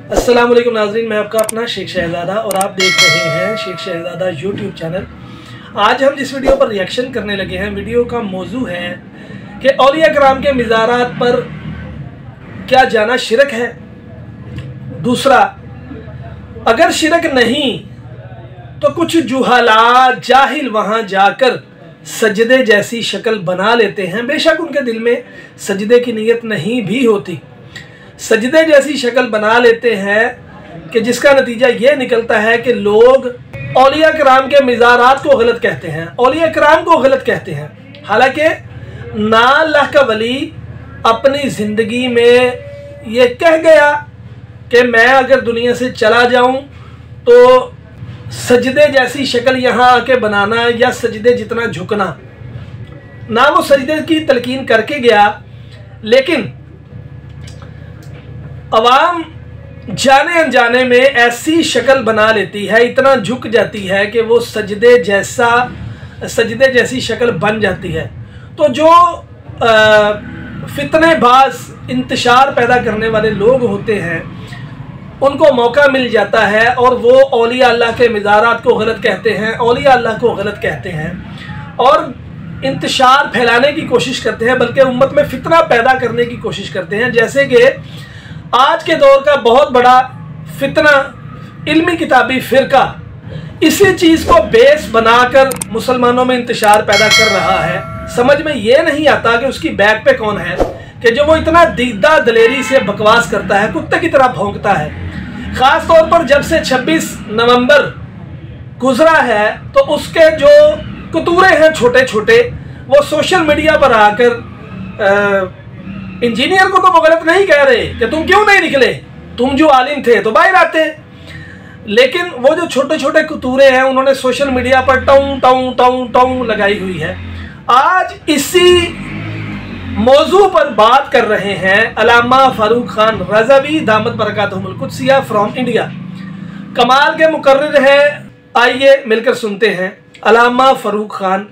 अस्सलाम वालेकुम नाज़रीन, मैं आपका अपना शेख शहज़ादा और आप देख रहे हैं शेख शहज़ादा यूट्यूब चैनल। आज हम जिस वीडियो पर रिएक्शन करने लगे हैं, वीडियो का मौजू है कि औलिया कराम के मज़ारात पर क्या जाना शिरक है। दूसरा, अगर शिरक नहीं तो कुछ जुहाला जाहिल वहाँ जाकर सजदे जैसी शक्ल बना लेते हैं। बेशक उनके दिल में सजदे की नीयत नहीं भी होती, सजदे जैसी शक्ल बना लेते हैं कि जिसका नतीजा ये निकलता है कि लोग औलिया कराम के मज़ारात को गलत कहते हैं, औलिया कराम को गलत कहते हैं। हालांकि ना अल्लाह का वली अपनी ज़िंदगी में ये कह गया कि मैं अगर दुनिया से चला जाऊं तो सजदे जैसी शक्ल यहाँ आके बनाना या सजदे जितना झुकना, ना वो सजदे की तलकीन करके गया, लेकिन अवाम जाने अनजाने में ऐसी शक्ल बना लेती है, इतना झुक जाती है कि वो सजदे जैसी शक्ल बन जाती है। तो जो फितनेबाज इंतशार पैदा करने वाले लोग होते हैं उनको मौका मिल जाता है और वो औलिया अल्लाह के मज़ारात को गलत कहते हैं, औलिया अल्लाह को गलत कहते हैं और इंतशार फैलाने की कोशिश करते हैं, बल्कि उम्मत में फितना पैदा करने की कोशिश करते हैं। जैसे कि आज के दौर का बहुत बड़ा फितना इल्मी किताबी फ़िरका इसी चीज़ को बेस बनाकर मुसलमानों में इंतशार पैदा कर रहा है। समझ में ये नहीं आता कि उसकी बैक पे कौन है कि जो वो इतना दीदा दलेरी से बकवास करता है, कुत्ते की तरह भौंकता है। ख़ास तौर पर जब से 26 नवंबर गुजरा है तो उसके जो कतूरे हैं छोटे छोटे, वो सोशल मीडिया पर आकर इंजीनियर को तो वो गलत नहीं कह रहे कि तुम क्यों नहीं निकले, तुम जो आलिम थे तो बाहर आते, लेकिन वो जो छोटे छोटे कतूरे हैं उन्होंने सोशल मीडिया पर टाउं टाउं टाउं टाउं लगाई हुई है। आज इसी मौजू पर बात कर रहे हैं अल्लामा फारूक खान रज़ावी दामत बरकातहुमुल कुद्सिया फ्रॉम इंडिया। कमाल के मुकर्रिर है, आइए मिलकर सुनते हैं अल्लामा फारूक खान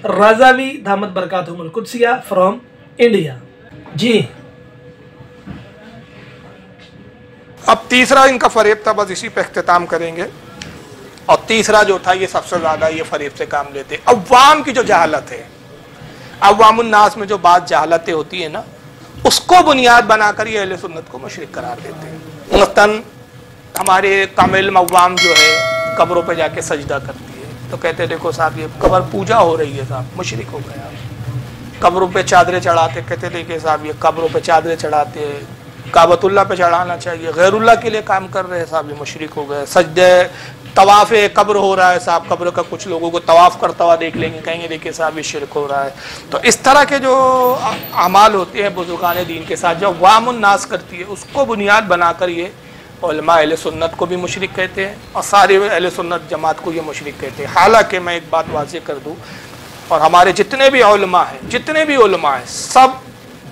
रज़ावी दामत बरकातहुमुल कुद्सिया फ्रॉम इंडिया। जी, अब तीसरा इनका फरेब था, बस इसी पे इख्तिताम करेंगे। और तीसरा जो था, ये सबसे ज़्यादा ये फरेब से काम लेते, अव्वाम की जो जहालत है, अव्वामुन्नास में जो बात जहालतें होती है ना, उसको बुनियाद बनाकर ये अहले सुन्नत को मुशरिक करार देते हैं। मसलन हमारे कामिल अव्वाम जो है कब्रों पे जाके सजदा करती है, तो कहते देखो साहब ये कब्र पूजा हो रही है, साहब मुशरिक हो गया। कब्रों पे चादरें चढ़ाते, कहते देखिए साहब ये कब्रों पे चादरें चढ़ाते हैं, काबतुल्लाह पे चढ़ाना चाहिए, गैरुल्लाह के लिए काम कर रहे हैं, साहब ये मुशरिक हो गए। सजदे तवाफ़ कब्र हो रहा है, साहब कब्र का कुछ लोगों को तवाफ़ करता हुआ देख लेंगे, कहेंगे देखिए साहब ये शिरक हो रहा है। तो इस तरह के जो अमाल होते हैं बुज़ुर्गान दीन के साथ, जो अव्वामुन्नास करती है, उसको बुनियाद बनाकर ये उलमा अहले सुन्नत को भी मुशरिक कहते हैं और सारे अहले सुन्नत जमात को ये मुशरिक कहते हैं। हालांकि मैं एक बात वाज़ेह कर दूँ, और हमारे जितने भी उलमा हैं, सब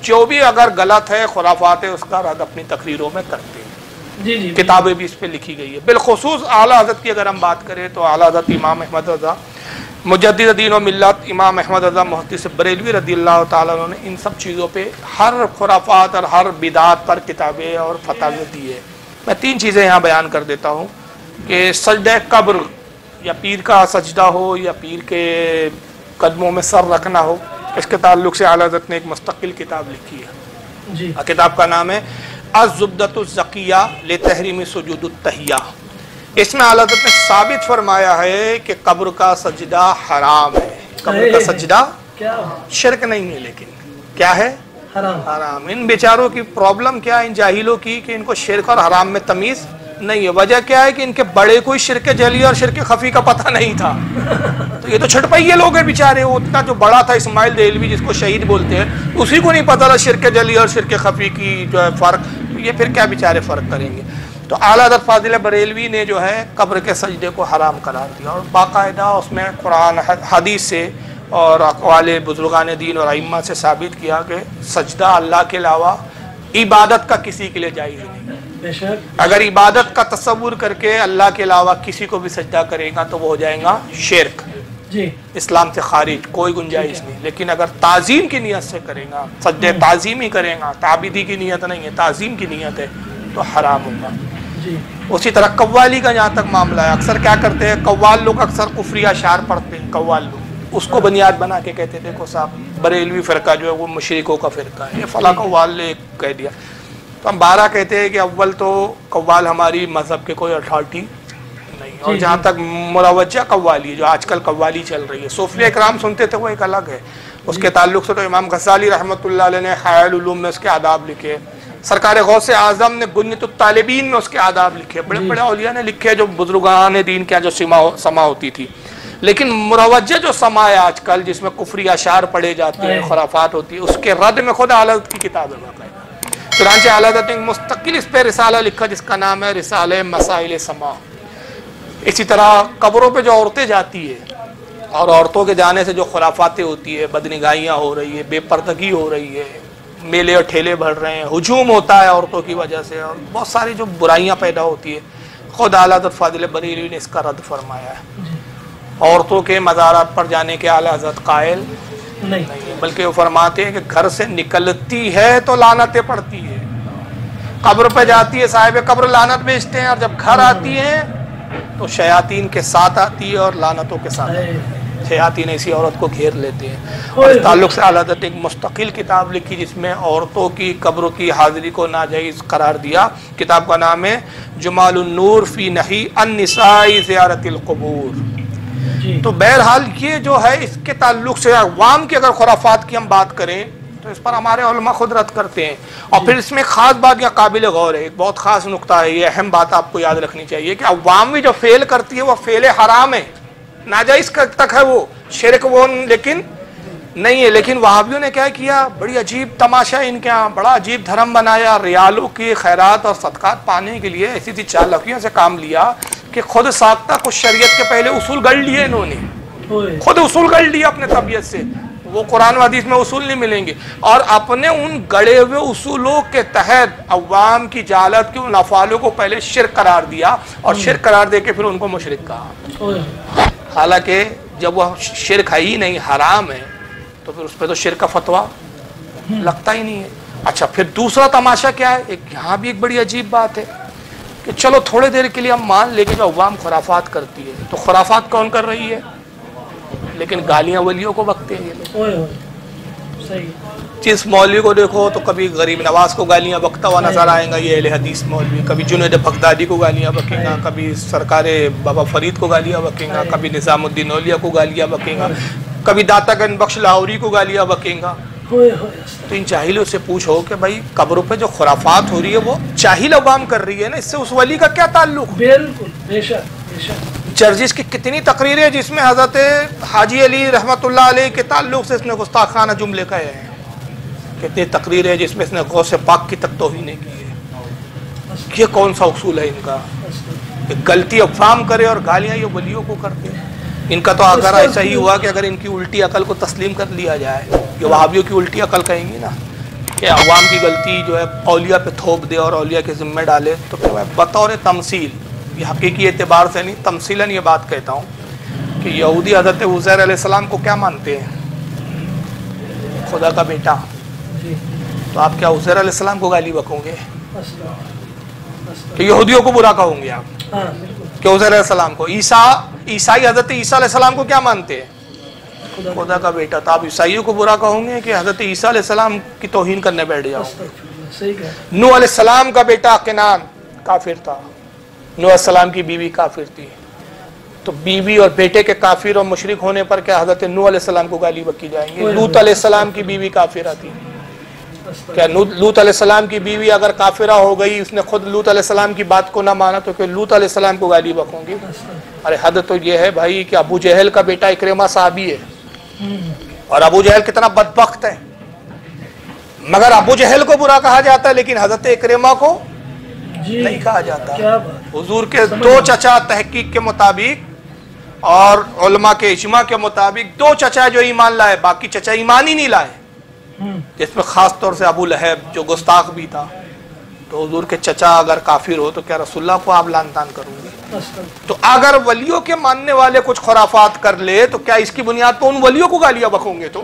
जो भी अगर गलत है, खुराफात है, उसका रद्द अपनी तकरीरों में करते हैं। जी जी, किताबें भी इस पर लिखी गई है। बिलखुसूस आला हज़रत की अगर हम बात करें तो आला हज़रत इमाम अहमद रज़ा मुजद्दिद दीन व मिल्लत इमाम अहमद रज़ा मुहद्दिस बरेलवी रज़ियल्लाहु ताला अन्हु ने इन सब चीज़ों पे, हर खुराफात और हर बिदात पर किताबें और फतवे दी है। मैं 3 चीज़ें यहाँ बयान कर देता हूँ कि सजदा कब्र या पीर का सजदा हो या पीर के कदमों में सर रखना हो, इसके ताल्लुक़ से आला हज़रत ने एक मुस्तकिल किताब लिखी है जी। किताब का नाम है अज़्ज़ुब्दतुज़्ज़किया लितहरीमी सुजूदुत तहिया। इसमें आला हज़रत ने साबित फरमाया है कि कब्र का सजदा हराम है। कब्र का सजदा क्या शिरक नहीं है, लेकिन क्या है, हराम। इन बेचारों की प्रॉब्लम क्या है, इन जाहिलों की, कि इनको शिरक और हराम में तमीज़ नहीं है। वजह क्या है कि इनके बड़े कोई शिरक जली और शिरक खफी का पता नहीं था। तो ये तो छटपैये लोग हैं बेचारे। वो उतना जो बड़ा था इस्माइल देहलवी, जिसको शहीद बोलते हैं, उसी को नहीं पता था शिरक जली और शिरक खफी की जो है फ़र्क। ये फिर क्या बेचारे फ़र्क करेंगे। तो आला हज़रत फाज़िल बरेलवी ने जो है कब्र के सजदे को हराम करार दिया और बाकायदा उसमें कुरान हदीस से और अक़वाले बुज़ुर्गान दीन और अइम्मा से साबित किया कि सजदा अल्लाह के अलावा इबादत का किसी के लिए जायज़ नहीं। अगर इबादत का तसव्वुर करके अल्लाह के अलावा किसी को भी सजदा करेगा तो वो हो जाएगा शिरक, इस्लाम से खारिज, कोई गुंजाइश नहीं। लेकिन अगर ताज़ीम की नीयत से करेगा, सजदे ताज़ीम ही करेगा, ताबिदी की नीयत नहीं है, ताज़ीम की नीयत है, तो हराम होगा। जी। उसी तरह कव्वाली का जहाँ तक मामला है, अक्सर क्या करते हैं, कव्वाल लोग अक्सर कुफरी अशार पढ़ते हैं, कव्वाल लोग उसको बुनियाद बना के कहते हैं देखो साहब बरेलवी फ़िरका जो है वो मुशरिकों का फ़िरका है, ये फ़ला कव्वाल ने कह दिया। तो हम 12 कहते हैं कि अव्वल तो कव्वाल हमारी मज़हब के कोई अथॉरिटी नहीं, और जहाँ तक मुरवज्जा कव्वाली जो आजकल कव्वाली चल रही है, सूफिया इकराम सुनते थे वो एक अलग है, उसके ताल्लुक से तो इमाम गज़ाली रहमतुल्लाह अलैह ने हयाल उलूम में उसके आदाब लिखे, सरकार गौसे आज़म ने गुन्नतुत तालिबीन में उसके आदाब लिखे, बड़े बड़े औलिया ने लिखे जो बुजुर्गान दीन के जो समा होती थी। लेकिन मुरवज्जा जो समा है आजकल जिसमें कुफरी अशार पढ़े जाते हैं, खुराफात होती है, उसके रद्द में खुद आला हज़रत की किताब है, चुनांचे आला हज़रत ने मुस्तकिल इस पर रिसाला लिखा जिसका नाम है रिसाले मसाइल समा। इसी तरह कब्रों पे जो औरतें जाती है और औरतों के जाने से जो खुराफातें होती है, बदनिगाहियाँ हो रही है, बेपर्दगी हो रही है, मेले और ठेले भर रहे हैं, हुजूम होता है औरतों की वजह से और बहुत सारी जो बुराइयाँ पैदा होती है, खुद आला हज़रत फाजिल बरेलवी ने इसका रद्द फरमाया है। औरतों के मज़ारात पर जाने के आला हज़रत कायल नहीं, बल्कि वो फरमाते हैं कि घर से निकलती है तो लानतें पड़ती है, कब्र पे जाती है साहिब कब्र लानत भेजते हैं, और जब घर आती है तो शयातीन के साथ आती है और लानतों के साथ शयातीन ऐसी औरत को घेर लेते हैं। और इस ताल्लुक से आला हज़रत एक मुस्तकिल किताब लिखी जिसमें औरतों की कब्र की हाजिरी को नाजायज़ करार दिया। किताब का नाम है जमालुन नूर फी नही अन निसाई ज़ियारतिल क़ुबूर। तो बहरहाल ये जो है इसके ताल्लुक से अवाम की अगर खुराफात की हम बात करें तो इस पर हमारे उलमा खुद रद्द करते हैं। और फिर इसमें ख़ास बात या काबिल गौर है, एक बहुत ख़ास नुक्ता है, ये अहम बात आपको याद रखनी चाहिए कि अवामी जो फेल करती है वो फेल हराम है, नाजायज़ तक है, वो शिरक वो लेकिन नहीं है। लेकिन वहाबियों ने क्या किया, बड़ी अजीब तमाशा इनके यहाँ, बड़ा अजीब धर्म बनाया, रियालों की खैरात और सदक़ात पाने के लिए ऐसी सी चालाकियों से काम लिया कि खुद साख्ता कुछ शरीयत के पहले उसूल गढ़ लिए इन्होंने, खुद उसूल गढ़ लिया अपने तबीयत से, वो कुरान व हदीस में उसूल नहीं मिलेंगे, और अपने उन गढ़े हुए उसूलों के तहत अवाम की जालत के उन अफ़ालों को पहले शिर्क करार दिया और शिर्क करार दे के फिर उनको मुशरिक कहा। हालांकि जब वह शिर्क है ही नहीं, हराम है, तो फिर उस पर तो शिर्क का फतवा लगता ही नहीं है। अच्छा, फिर दूसरा तमाशा क्या है, एक यहाँ भी एक बड़ी अजीब बात है कि चलो थोड़े देर के लिए हम मान लेकिन जो अवाम खुराफात करती है, तो खुराफात कौन कर रही है, लेकिन गालियां वलियों को बकते हैं ये लोग। सही। जिस मौलवी को देखो तो कभी गरीब नवाज को गालियां बकता हुआ नजर आएगा ये अहले हदीस मौलवी, कभी जुनैद बगदादी को गालियां बकेगा, कभी सरकार बाबा फरीद को गालियां बकेगा, कभी निज़ामुद्दीन औलिया को गालियां बकेगा, कभी दातागंज बख्श लाहौरी को गालियां बकेगा। तो इन जाहिलों से पूछो कि भाई कब्रों पे जो खुराफात हो रही है वो जाहिल अवाम कर रही है ना, इससे उस वली का क्या ताल्लुक? बिल्कुल, बेशक बेशक। जर्जिस की कितनी तकरीरें जिसमें हज़रत हाजी अली रहमतुल्लाह अलैह के ताल्लुक से इसने गुस्ताखाना जुमले कहे हैं, कितनी तकरीरें जिसमें इसने गौसे पाक की तक तौहीन की है। ये कौन सा उसूल है इनका कि गलती अफाम करे और गालियां ये वलियों को करते हैं? इनका तो अगर ऐसा ही हुआ कि अगर इनकी उल्टी अकल को तस्लीम कर लिया जाए, ये वहाबियों की उल्टी अकल कहेंगी ना कि अवाम की गलती जो है औलिया पे थोप दे और औलिया के ज़िम्मे डाले, तो फिर मैं बतौर तमसील, ये हकीकी एतबार से नहीं, तमसीलन ये बात कहता हूँ कि यहूदी हज़रत उज़ैर अलैहिस्सलाम को क्या मानते हैं, खुदा का बेटा, तो आप क्या उज़ैर अलैहिस्सलाम को गाली बकोगे कि यहूदियों को बुरा कहोगे आप कि उज़ैर अलैहिस्सलाम को? ईसाई हज़रत ईसा अलैहिस्सलाम को क्या मानते हैं, खुदा का बेटा, तो आप ईसाइयों को बुरा कहोगे कि हज़रत ईसा अलैहिस्सलाम की तौहीन करने बैठ जाओ? नूह अलैहिस्सलाम का बेटा केनान काफिर था, नूह अलैहिस्सलाम की बीवी काफिर थी, तो बीवी और बेटे के काफिर और मुशरिक होने पर क्या हज़रत नूह अलैहिस्सलाम को गाली बकी जाएंगे? लूत अलैहिस्सलाम की बीवी काफिरा थी, क्या लूत अलैहिस्सलाम की बीवी अगर काफिरा हो गई, उसने खुद लूत अलैहिस्सलाम की बात को ना माना, तो क्या लूत अलैहिस्सलाम को गाली बकूंगी? अरे हद तो ये है भाई कि अबू जहल का बेटा इकरिमा साहबी है, और अबू जहल कितना बदबख्त है, मगर अबू जहल को बुरा कहा जाता है लेकिन हज़रत इकरिमा को नहीं कहा जाता। हुजूर के दो चचा तहकीक के मुताबिक और उलमा के इज्मा के मुताबिक दो चचा जो ईमान लाए, बाकी चचा ईमान ही नहीं लाए, जिसमें खास तौर से अबू लहब जो गुस्ताख भी था। तो हुजूर के चचा अगर काफिर हो तो क्या रसूलुल्लाह को आप लान तान करोगे? तो अगर वलियों के मानने वाले कुछ खुराफात कर ले तो क्या इसकी बुनियाद पर उन वलियों को गालियां बकोगे? तो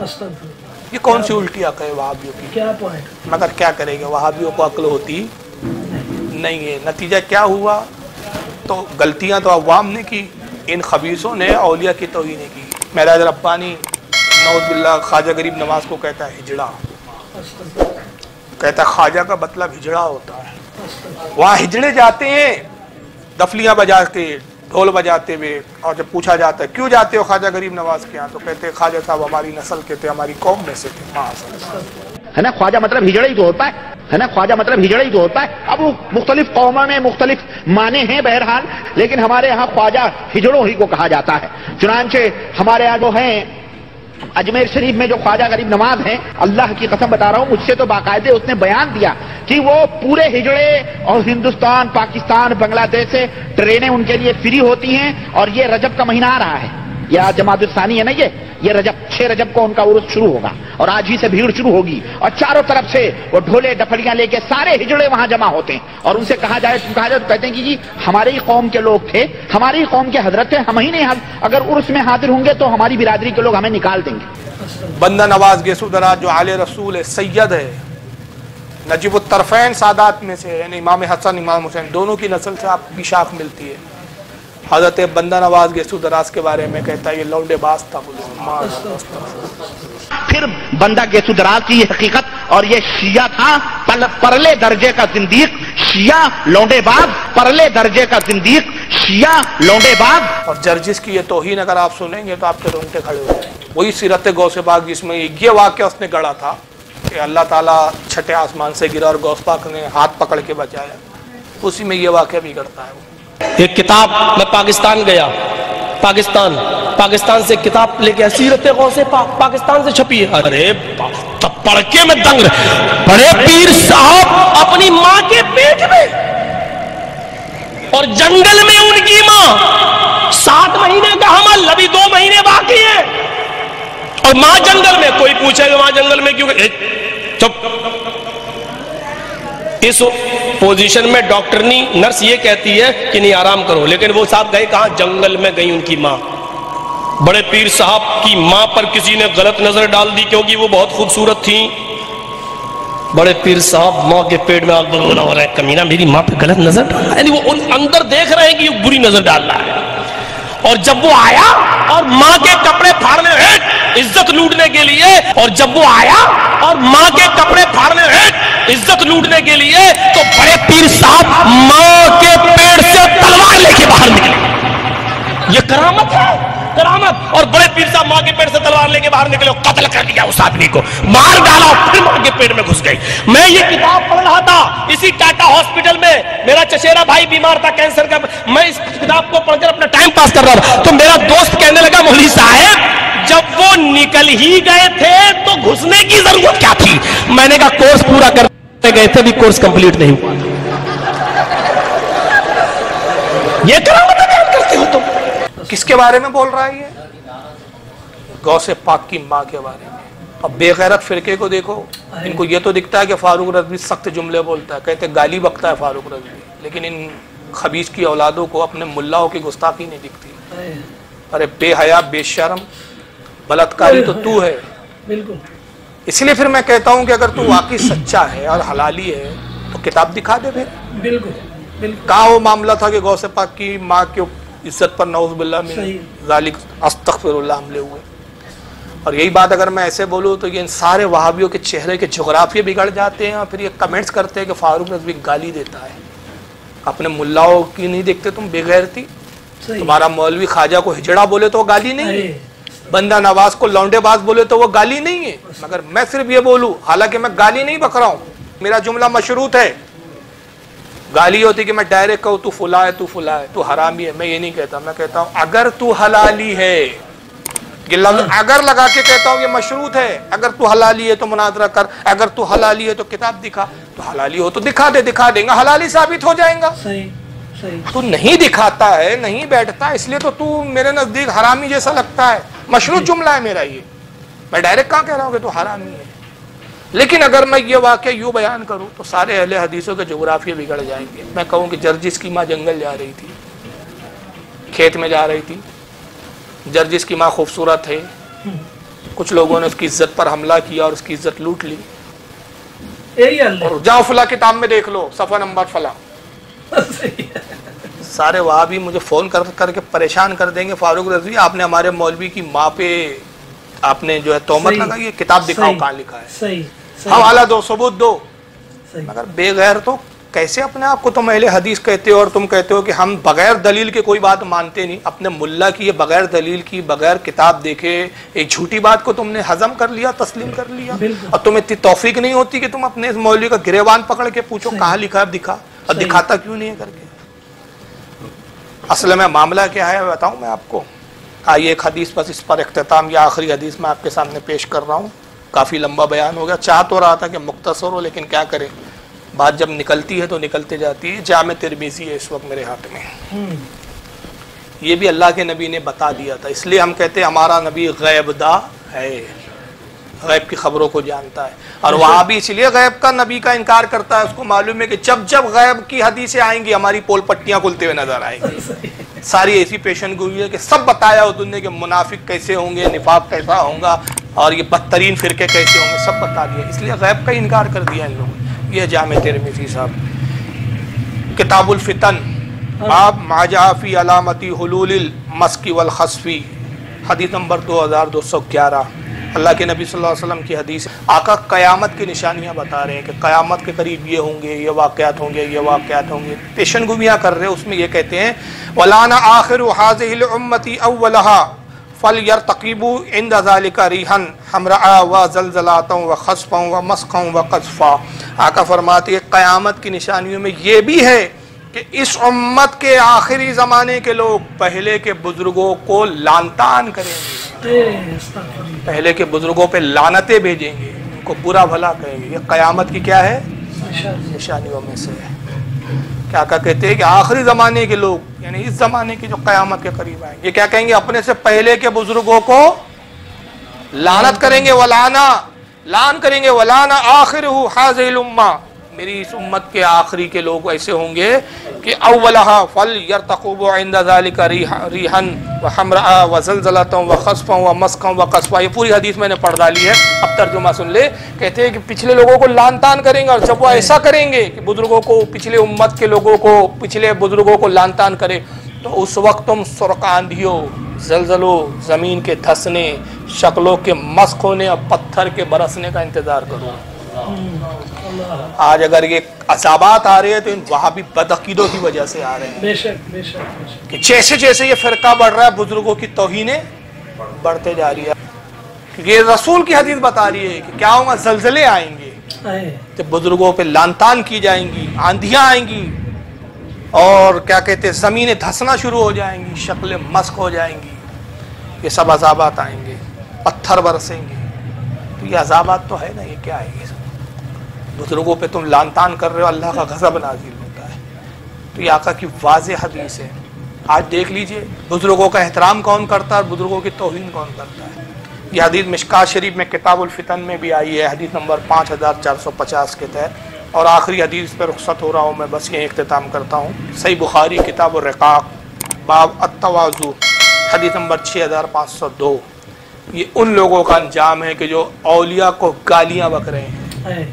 ये कौन सी उल्टी अकल है वहाबियों की? क्या पॉइंट? मगर क्या करेंगे, वहाबियों को अक्ल होती نہیں ہے. نتیجہ کیا ہوا؟ تو غلطیاں تو عوام نے کی، ان خبیثوں نے اولیاء کی توہین کی. معراج ربانی نعوذ باللہ خواجہ غریب نواز کو کہتا ہے ہجڑا، کہتا ہے خواجہ کا مطلب ہجڑا ہوتا ہے. وہاں ہجڑے جاتے ہیں دفلیاں بجا کے، ڈھول بجاتے ہوئے، اور جب پوچھا جاتا ہے کیوں جاتے ہو خواجہ غریب نواز کے یہاں، تو کہتے ہیں خواجہ صاحب ہماری نسل کے تھے، ہماری قوم میں سے تھے. ہے نا، خواجہ مطلب ہجڑا ہی تو ہوتا ہے نا، خواجہ مطلب ہجڑا ہی تو ہوتا ہے. اب وہ مختلف قوموں میں مختلف معنی ہیں بہرحال، لیکن ہمارے یہاں خواجہ ہجڑوں ہی کو کہا جاتا ہے. چنانچہ ہمارے یہاں جو ہیں اجمیر شریف میں جو خواجہ غریب نواز ہیں، اللہ کی قسم بتا رہا ہوں، مجھ سے تو باقاعدہ اس نے بیان دیا کہ وہ پورے ہجڑے اور ہندوستان، پاکستان، بنگلہ دیش سے ٹرینیں ان کے لیے فری ہوتی ہیں. اور یہ رجب کا مہینہ آ رہا ہے، یہ جمادی الثانی ہے نا، یہ رجب 6 رجب کو ان کا عرس شروع ہوگا، اور آج ہی سے بھیڑ شروع ہوگی، اور چاروں طرف سے وہ ڈھولے ڈپڑیاں لے کے سارے ہجڑے وہاں جمع ہوتے ہیں. اور ان سے کہا جائے تو کہتے ہیں کہ جی ہمارے ہی قوم کے لوگ تھے، ہماری قوم کے حضرت تھے، ہم ہی نہیں، اگر عرس میں حاضر ہوں گے تو ہماری برادری کے لوگ ہمیں نکال دیں گے. بندہ نواز گیسو دراز جو آل رسول ہے، سید ہے، نجیب الطرفین سادات میں سے، یعنی امام حسن امام حسین دونوں کی نسل سے آپ کی شاخ ملتی ہے. حضرت بندہ نواز گیسو دراز کے بارے میں کہتا ہے یہ لونڈے باز تھا. پھر بندہ گیسو دراز کی یہ حقیقت، اور یہ شیعہ تھا پرلے درجے کا زندیق، شیعہ لونڈے باز، پرلے درجے کا زندیق، شیعہ لونڈے باز. اور جرجس کی یہ توہین اگر آپ سنیں گے تو آپ کے رونگٹے کھڑے ہو جائیں. وہی سیرت غوث پاک جس میں یہ واقعہ اس نے گڑھا تھا کہ اللہ تعالیٰ چھٹے آسمان سے گرا اور غوث پاک نے ہاتھ پکڑ کے بچایا، اسی میں یہ واقعہ بھی گڑھتا ہے. ایک کتاب میں پاکستان گیا، پاکستان سے کتاب لے کے سیرت غوث پاک پاکستان سے چھپی ہے. ارے تب پڑھ کے میں دنگ رہا، بڑے پیر صاحب اپنی ماں کے پیٹ میں اور جنگل میں ان کی ماں 7 مہینے کا حمل، ابھی 2 مہینے باقی ہے، اور ماں جنگل میں. کوئی پوچھے گا ماں جنگل میں کیوں؟ چپ. اس پوزیشن میں ڈاکٹرنی نرس یہ کہتی ہے کہ نہیں آرام کرو، لیکن وہ صاحب گئے کہاں؟ جنگل میں گئی ان کی ماں. بڑے پیر صاحب کی ماں پر کسی نے غلط نظر ڈال دی کیونکہ وہ بہت خوبصورت تھی. بڑے پیر صاحب ماں کے پیٹ میں آگ بگولا ہو رہا ہے، کمینہ میری ماں پہ غلط نظر ڈال، یعنی وہ اندر دیکھ رہے ہیں کہ یہ بری نظر ڈال رہا ہے. اور جب وہ آیا اور ماں کے کپڑے پھاڑنے عزت لوٹنے کے لیے، اور جب وہ آیا اور ماں کے کپڑے پھاڑنے عزت لوٹنے کے لیے، تو بڑے پیر صاحب ماں کے پیٹ سے تلوار لے کے باہر نکلے. یہ کرامت ہے، کرامت. اور بڑے پیر صاحب ماں کے پیٹ سے تلوار لے کے باہر نکلے، قتل کر دیا اس آدمی کو، مار ڈالا، پھر ماں کے پیٹ میں گھس گئی. میں یہ کتاب پڑھ رہا تھا اسی ٹاٹا ہاسپٹل میں، میرا چچیرا بھائی بیمار تھا کینسر کا، میں اس کتاب کو پڑھ کر اپنا ٹائم پاس کر رہا تھا. تو میرا دوست کہنے لگا مولوی صاحب جب وہ نکل ہی گئے تھے تو گھسنے کی ضرورت کیا تھی؟ میں نے کہا کورس پورا کرنے گئے تھے، بھی کورس کمپلیٹ نہیں ہوا. یہ کرامت بیان کرتے ہو تم. کس کے بارے میں بول رہا ہے یہ؟ غوث پاک کی ماں کے بارے میں. اب بے غیرت فرقے کو دیکھو، ان کو یہ تو دکھتا ہے کہ فاروق رضوی سخت جملے بولتا ہے، کہتے گالی بکتا ہے فاروق رضوی، لیکن ان خبیث کی اولادوں کو اپنے ملاؤں کی گستاخی نہیں دکھتی. ارے بے حیا، بے شرم، بلاتکاری تو ہے. بالکل. اس لیے پھر میں کہتا ہوں کہ اگر تو واقعی سچا ہے اور حلالی ہے تو کتاب دکھا دے پھر. بالکل. کہاں وہ معاملہ تھا کہ غوث پاک کی ماں کی عزت پر نعوذ باللہ من ذالک استغفر اللہ حملے ہوئے. اور یہی بات اگر میں ایسے بولوں تو یہ ان سارے وہابیوں کے چہرے کے جغرافیے بگڑ جاتے ہیں، اور پھر یہ کمنٹس کرتے ہیں کہ فاروق رضوی گالی دیتا ہے. اپنے ملاؤں کی نہیں دیکھتے تم بے غیرتی؟ تمہارا مولوی خواجہ کو ہجڑا بولے تو وہ گالی نہیں ہے، بندہ نواز کو لونڈے باز بولے تو وہ گالی نہیں ہے. مگر میں صرف یہ بولوں، حالانکہ میں گالی نہیں بک رہا ہوں، میرا جملہ مشروط ہے. گالی ہوتی کہ میں ڈائریکٹ کہوں تو فلاں ہے، تو فلاں ہے، تو حرامی ہے، میں یہ نہیں کہتا. میں کہتا ہوں اگر تو حلالی ہے، یہ لفظ اگر لگا کے کہتا ہوں یہ مشروط ہے. اگر تو حلالی ہے تو مناظرہ کر، اگر تو حلالی ہے تو کتاب دکھا. تو حلالی ہو تو دکھا دے، دکھا دیں گا، حلالی ثابت ہو جائیں گا. تو نہیں دکھاتا ہے، نہیں بیٹھتا، اس لیے تو میرے نزدیک حرامی جیسا لگتا ہے. مشروط جملہ ہے میرا یہ، میں ڈائریکٹ کہاں کہہ رہا ہوں کہ تو حرامی ہے. لیکن اگر میں یہ واقعہ یوں بیان کروں تو سارے اہل حدیثوں کے جغرافیے بگڑ جائیں گے. میں کہوں کہ جرجس کی ماں جنگل جا رہی تھی، کھیت میں جا رہی تھی، جرجس کی ماں خوبصورت ہے، کچھ لوگوں نے اس کی عزت پر حملہ کیا اور اس کی عزت لوٹ لی. اور جاؤ فلاں کتاب میں دیکھ لو، صفحہ نمبر فلاں، سارے وہاں بھی مجھے فون کر کے پریشان کر دیں گے، فاروق رضوی آپ نے ہمارے مولوی کی ماں پہ آپ نے جو ہے تہمت لگائی ہے، کتاب دکھاؤ کہاں لکھا ہے، حوالہ دو، ثبوت دو۔ مگر بے غیر تو کیسے اپنے آپ کو تم اہل حدیث کہتے ہو، اور تم کہتے ہو کہ ہم بغیر دلیل کے کوئی بات مانتے نہیں، اپنے ملا کی یہ بغیر دلیل کی، بغیر کتاب دیکھے ایک جھوٹی بات کو تم نے ہضم کر لیا، تسلیم کر لیا، اور تمہیں اتنی توفیق نہیں ہوتی کہ تم اپنے اس مولوی کا گریبان پکڑ کے پوچھو کہاں لکھا ہے، دکھا، اور دکھاتا کیوں نہیں ہے کر کے۔ اصل میں معاملہ کیا ہے بتاؤں میں آپ کو؟ آئیے ایک حدیث بس اس پر اختتام، یا آخری حدیث میں آپ کے سامنے پیش کر رہا ہوں، کافی لمبا بیان ہو گیا، چاہ تو رہا تھا کہ مختصر ہو، لیکن کیا کریں، بات جب نکلتی ہے تو نکلتے جاتی ہے۔ جامع ترمذی ہے اس وقت میرے ہاتھ میں، یہ بھی اللہ کے نبی نے بتا دیا تھا، اس لیے ہم کہتے ہیں ہمارا نبی غیب دا ہے، غیب کی خبروں کو جانتا ہے، اور وہاں بھی اس لیے غیب کا نبی کا انکار کرتا ہے، اس کو معلوم ہے کہ جب جب غیب کی حدیثیں آئیں گی ہماری پول پٹیاں کھلتے ہوئے نظر آئیں گی، ساری ایسی پیشن گوئی ہے کہ سب بتایا ہو دنیا کے منافق کیسے ہوں گے، نفاق کیسا ہوگا، اور یہ بدترین فرقے کیسے ہوں گے، سب بتا دیا، اس لیے غیب کا انکار کر دیا ان لوگوں نے۔ یہ جامع ترمذی صاحب، کتاب الفتن، باب ما جاء فی علامتی حلول المسک والخسف، حدیث نمبر 2211۔ اللہ کے نبی صلی اللہ علیہ وسلم کی حدیث، آقا قیامت کی نشانیاں بتا رہے ہیں کہ قیامت کے قریب یہ ہوں گے، یہ واقعات ہوں گے، یہ واقعات ہوں گے، پیشن گوئیاں کر رہے ہیں، اس میں یہ کہتے ہیں وَلَانَ آخِرُ هَذِهِ الْأُمَّةِ أَوَّلَهَا فَلْيَرْتَقِبُوا عِنْدَ ذَلِكَ رِيحًا حَمْرَاءً وَزَلْزَلَةً وَخَسْفًا وَمَسْخًا وَقَذْفًا۔ آقا فرماتے ہیں قیامت کی نشانیوں میں یہ بھی ہے کہ اس امت کے آخری زمانے کے لوگ پہلے کے بزرگوں کو لعن طعن کریں گے، پہلے کے بزرگوں پہ لعنتیں بھیجیں گے، ان کو برا بھلا کہیں گے، یہ قیامت کی کیا ہے؟ نشانیوں میں سے ہے۔ کیا کہتے ہیں کہ آخری زمانے کے لوگ، یعنی اس زمانے کی جو قیامت کے قریب آئیں گے، یہ کیا کہیں گے؟ اپنے سے پہلے کے بزرگوں کو لعنت کریں گے، لعن کریں گے، وَلَانَ آخِرُهُ هَذِهِ الْأُمَّةِ، میری اس امت کے آخری کے لوگ ایسے ہوں گے کہ اولها فَلْيَرْتَقِبُوا عِنْدَ ذَلِكَ رِيحًا وَحَمْرَاءً وَزَلْزَلَةً وَخَسْفًا وَمَسْخًا وَقَذْفًا۔ یہ پوری حدیث میں نے پڑھ ڈالی ہے، اب ترجمہ سن لے۔ کہتے ہیں کہ پچھلے لوگوں کو لعن طعن کریں گے، اور جب وہ ایسا کریں گے کہ بزرگوں کو، پچھلے امت کے لوگوں کو، پچھلے بزرگوں کو لعن طعن کرے، تو اس وقت تم سرخ آندھیوں، زلزلوں، زمین کے دھسنے، شکلوں کے مسخ ہونے اور پتھر کے برسنے کا انتظار کرو۔ آج اگر یہ عذابات آ رہے ہیں تو ان وہاں بھی بدعقیدوں کی وجہ سے آ رہے ہیں، بے شک بے شک، کہ جیسے جیسے یہ فرقہ بڑھ رہا ہے بزرگوں کی توہینیں بڑھتے جا رہی ہے۔ یہ رسول کی حدیث بتا رہی ہے کہ کیا ہوگا، زلزلے آئیں گے تو بزرگوں پہ لعن طعن کی جائیں گی، آندھیاں آئیں گی، اور کیا کہتے ہیں زمینیں دھسنا شروع ہو جائیں گی، شکلیں مسخ ہو جائیں گی، یہ سب عذابات آئیں گے، پتھر برسیں گے۔ تو یہ عذابات تو ہے نا، یہ کیا ہے؟ یہ سب بزرگوں پہ تم لعن طعن کر رہے ہو، اللہ کا غضب نازل ہوتا ہے۔ تو یہ آقا کی واضح حدیث ہے۔ آج دیکھ لیجئے بزرگوں کا احترام کون کرتا ہے اور بزرگوں کی توہین کون کرتا ہے۔ یہ حدیث مشکات شریف میں کتاب الفتن میں بھی آئی ہے، حدیث نمبر 5450 کے تحت۔ اور آخری حدیث پہ رخصت ہو رہا ہوں میں، بس یہ اختتام کرتا ہوں۔ صحیح بخاری کتاب الرقاق، باب التواضع، حدیث نمبر 6502۔ یہ ان لوگوں کا انجام ہے کہ جو اولیاء کو گالیاں بک رہے ہیں،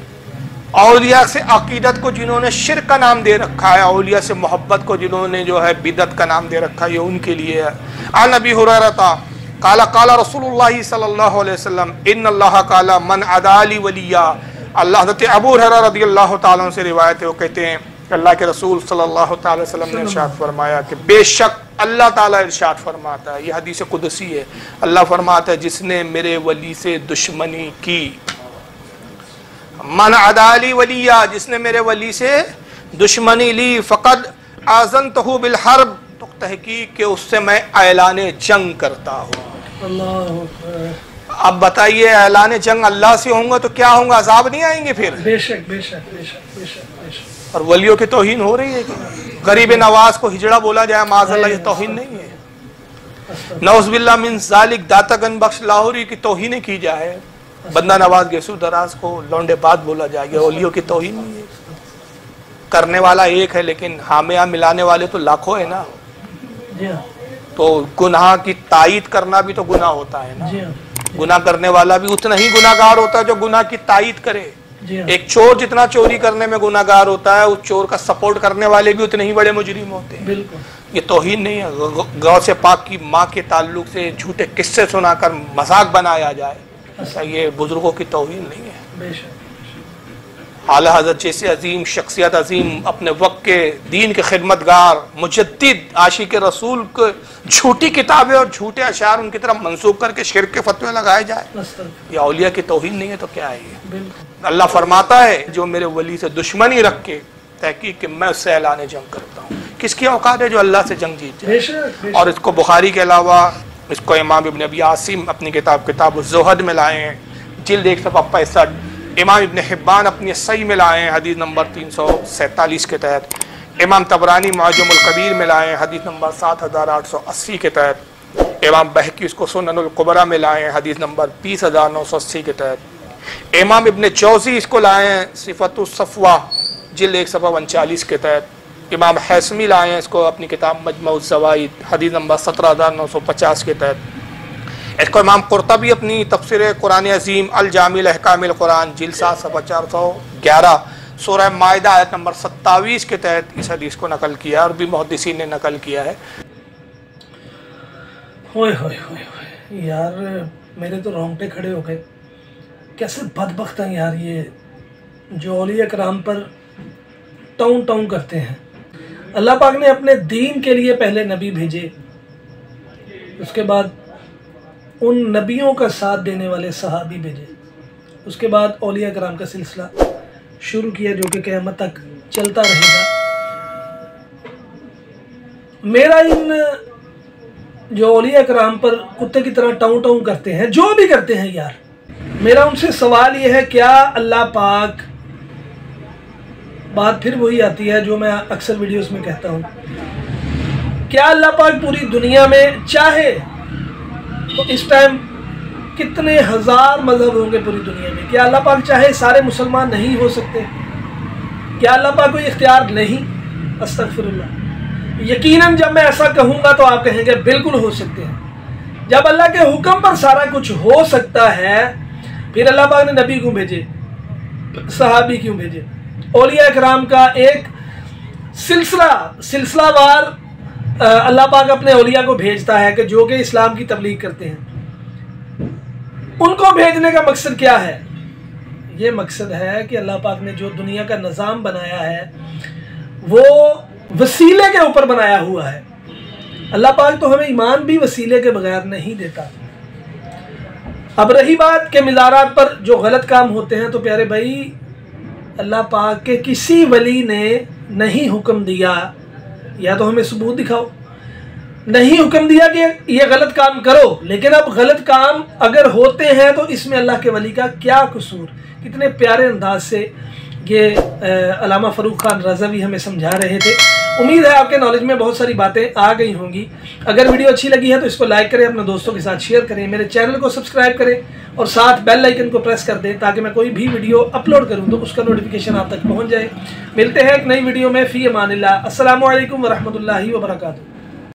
اولیاء سے عقیدت کو جنہوں نے شرک کا نام دے رکھا ہے، اولیاء سے محبت کو جنہوں نے جو ہے بدعت کا نام دے رکھا ہے، یہ ان کے لیے ہے۔ عن ابی ہریرہ قال قال رسول اللہ صلی اللہ علیہ وسلم ان اللہ قال من عدا لی ولیا۔ اللہ حضرت ابو ہریرہ رضی اللہ تعالیٰ عنہ سے روایت ہے، وہ کہتے ہیں کہ اللہ کے رسول صلی اللہ تعالی وسلم نے ارشاد فرمایا کہ بے شک اللہ تعالیٰ ارشاد فرماتا ہے، یہ حدیث قدسی ہے، اللہ فرماتا ہے جس نے میرے ولی سے دشمنی کی، من عدالی ولیہ، جس نے میرے ولی سے دشمنی لی، فقد آذنتہ بالحرب، تو تحقیق کہ اس سے میں اعلان جنگ کرتا ہوں۔ اب بتائیے اعلان جنگ اللہ سے ہوں گا تو کیا ہوں گا، عذاب نہیں آئیں گے پھر؟ بے شک بے شک بے شک بے شک بے شک۔ اور ولیوں کی توہین ہو رہی ہے کہ غریب نواز کو ہجڑا بولا جائے، معاذ اللہ، یہ توہین نہیں ہے؟ نعوذ باللہ من ذالک داتا گن بخش لاہوری کی توہین کی جائے، بندہ نواز گیسو دراز کو لونڈے بات بولا جائے گا، ولیوں کی توہین نہیں ہے۔ کرنے والا ایک ہے لیکن حامیہ ملانے والے تو لاکھوں ہیں نا، تو گناہ کی تائید کرنا بھی تو گناہ ہوتا ہے نا، گناہ کرنے والا بھی اتنا ہی گناہگار ہوتا ہے جو گناہ کی تائید کرے۔ जी हाँ। एक चोर जितना चोरी करने में गुनाहगार होता है, उस चोर का सपोर्ट करने वाले भी उतने ही बड़े मुजरिम होते हैं। बिल्कुल, ये तौहीन नहीं है। गौसे पाक की माँ के ताल्लुक से झूठे किस्से सुनाकर मजाक बनाया जाए, ऐसा ये बुजुर्गों की तौहीन नहीं है। बेशक। आला हज़रत जैसे अजीम शख्सियत, अजीम अपने वक्त के दीन के खिदमतगार मुजद्दिद आशिक रसूल को झूठी किताबें और झूठे अशार उनकी तरफ मंसूब करके शिर्क के फतवे लगाए जाए, ये औलिया की तौहीन नहीं है तो क्या है ये? अल्लाह फरमाता है जो मेरे वली से दुश्मनी रख के तहकीक कि मैं उससे ऐलान जंग करता हूँ। किसकी औकात है जो अल्लाह से जंग जीत जाए? और इसको बुखारी के अलावा इसको इमाम इब्न अबी आसिम अपनी किताब ज़ुहद में लाए हैं, जिल्द 165। इमाम इब्न हिब्बान अपनी सही में लाए हैं हदीस नंबर 347 के तहत। इमाम तबरानी मुअज्जमुल कबीर में लाए हैं हदीस नंबर 7880 के तहत। इमाम बहकी इसको सुननुल कुबरा में लाए हैं हदीस नंबर 20980 के तहत। इमाम इब्न जौज़ी इसको लाए हैं सिफ़तुस सफ़वा जिल्द 149 के तहत। इमाम हैसमी लाए हैं इसको अपनी किताब मजमुअज़ ज़वाइद हदीस नंबर 17950 के तहत। इसको इमाम कुर्तबी अपनी तफसीर कुरान अजीम अल जामिल अहकामिल कुरान जिल्द 7 सफ़ा 411 सूरह माइदा आयत नंबर 27 के तहत इस हदीस को नकल किया और भी मुहद्दिसीन ने नकल किया है। होए होए होए यार, मेरे तो रोंगटे खड़े हो गए। कैसे बदबख्त हैं यार ये जो औलिया कराम पर टाउन टाउन करते हैं। अल्लाह पाक ने अपने दीन के लिए पहले नबी भेजे, उसके बाद उन नबियों का साथ देने वाले सहाबी भेजे, उसके बाद औलिया कराम का सिलसिला शुरू किया जो कि क़यामत तक चलता रहेगा। मेरा इन जो औलिया कराम पर कुत्ते की तरह टाउन टाउन करते हैं, जो भी करते हैं यार, मेरा उनसे सवाल ये है, क्या अल्लाह पाक, बात फिर वही आती है जो मैं अक्सर वीडियोस में कहता हूँ, क्या अल्लाह पाक पूरी दुनिया में चाहे तो इस टाइम कितने हज़ार मज़हब होंगे पूरी दुनिया में? क्या अल्लाह पाक चाहे सारे मुसलमान नहीं हो सकते? क्या अल्लाह पाक को इख्तियार नहीं? अस्तगफिरुल्लाह। यकीनन जब मैं ऐसा कहूँगा तो आप कहेंगे बिल्कुल हो सकते हैं। जब अल्लाह के हुक्म पर सारा कुछ हो सकता है, फिर अल्लाह पाक ने नबी क्यों भेजे, सहाबी क्यों भेजे? औलिया कराम का एक सिलसिलावार अल्लाह पाक अपने औलिया को भेजता है कि जो कि इस्लाम की तबलीग करते हैं। उनको भेजने का मकसद क्या है? ये मकसद है कि अल्लाह पाक ने जो दुनिया का निज़ाम बनाया है वो वसीले के ऊपर बनाया हुआ है। अल्लाह पाक तो हमें ईमान भी वसीले के बगैर नहीं देता। अब रही बात के मिज़ारात पर जो गलत काम होते हैं, तो प्यारे भाई, अल्लाह पाक के किसी वली ने नहीं हुक्म दिया, या तो हमें सबूत दिखाओ, नहीं हुक्म दिया कि ये गलत काम करो, लेकिन अब गलत काम अगर होते हैं तो इसमें अल्लाह के वली का क्या कसूर? कितने प्यारे अंदाज से ये अल्लामा फ़रूक खान रज़वी हमें समझा रहे थे। उम्मीद है आपके नॉलेज में बहुत सारी बातें आ गई होंगी। अगर वीडियो अच्छी लगी है तो इसको लाइक करें, अपने दोस्तों के साथ शेयर करें, मेरे चैनल को सब्सक्राइब करें और साथ बेल आइकन को प्रेस कर दें ताकि मैं कोई भी वीडियो अपलोड करूं तो उसका नोटिफिकेशन आप तक पहुंच जाए। मिलते हैं एक नई वीडियो में। फ़ी अमानिल्लाह। अस्सलामु अलैकुम व रहमतुल्लाहि व बरकातुहू।